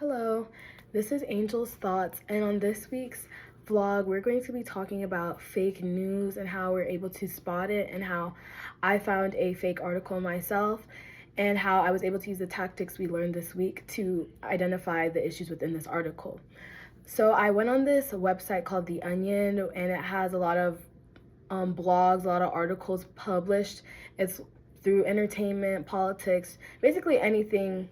Hello, this is Angel's Thoughts, and on this week's vlog, we're going to be talking about fake news and how we're able to spot it, and how I found a fake article myself, and how I was able to use the tactics we learned this week to identify the issues within this article. So I went on this website called The Onion, and it has a lot of blogs, a lot of articles published. It's through entertainment, politics, basically anything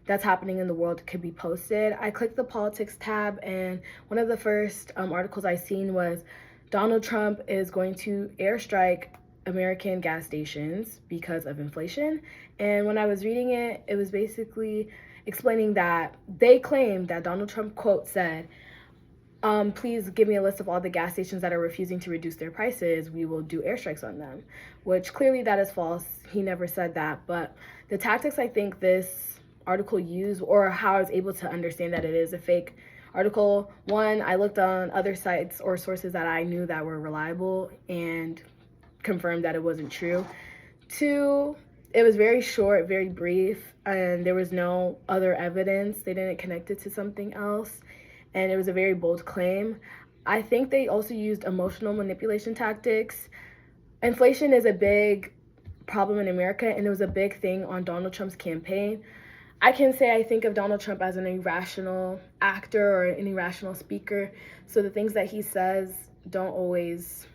that's happening in the world could be posted. I clicked the politics tab, and one of the first articles I seen was Donald Trump is going to airstrike American gas stations because of inflation. And when I was reading it, it was basically explaining that they claimed that Donald Trump, quote, said, please give me a list of all the gas stations that are refusing to reduce their prices. We will do airstrikes on them, which clearly that is false. He never said that. But the tactics I think this article used, or how I was able to understand that it is a fake article. One, I looked on other sites or sources that I knew that were reliable and confirmed that it wasn't true. Two, it was very short, very brief, and there was no other evidence. They didn't connect it to something else, and it was a very bold claim. I think they also used emotional manipulation tactics. Inflation is a big problem in America, and it was a big thing on Donald Trump's campaign. I can say I think of Donald Trump as an irrational actor or an irrational speaker. So the things that he says don't always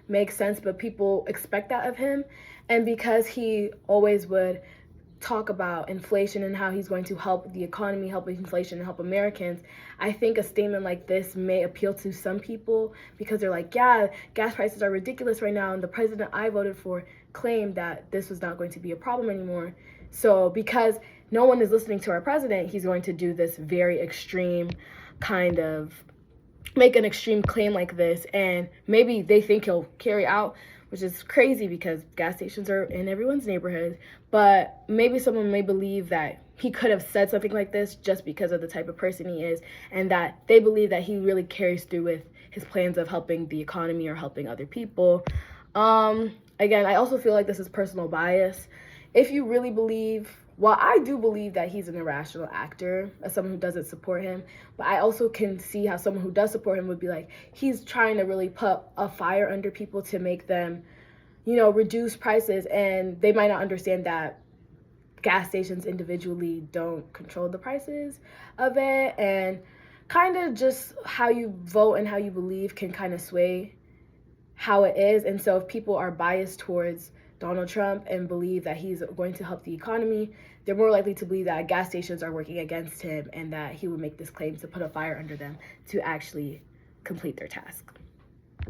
make sense, but people expect that of him. And because he always would talk about inflation and how he's going to help the economy, help with inflation, and help Americans, I think a statement like this may appeal to some people because they're like, yeah, gas prices are ridiculous right now, and the president I voted for claimed that this was not going to be a problem anymore. So because no one is listening to our president, he's going to do this very extreme kind of, make an extreme claim like this, and maybe they think he'll carry out, which is crazy because gas stations are in everyone's neighborhood. But maybe someone may believe that he could have said something like this just because of the type of person he is, and that they believe that he really carries through with his plans of helping the economy or helping other people. Again, I also feel like this is personal bias. If you really believe, well, I do believe that he's an irrational actor as someone who doesn't support him, but I also can see how someone who does support him would be like, he's trying to really put a fire under people to make them, reduce prices, and they might not understand that gas stations individually don't control the prices of it, and kind of just how you vote and how you believe can kind of sway how it is. And so if people are biased towards Donald Trump and believe that he's going to help the economy, they're more likely to believe that gas stations are working against him and that he would make this claim to put a fire under them to actually complete their task.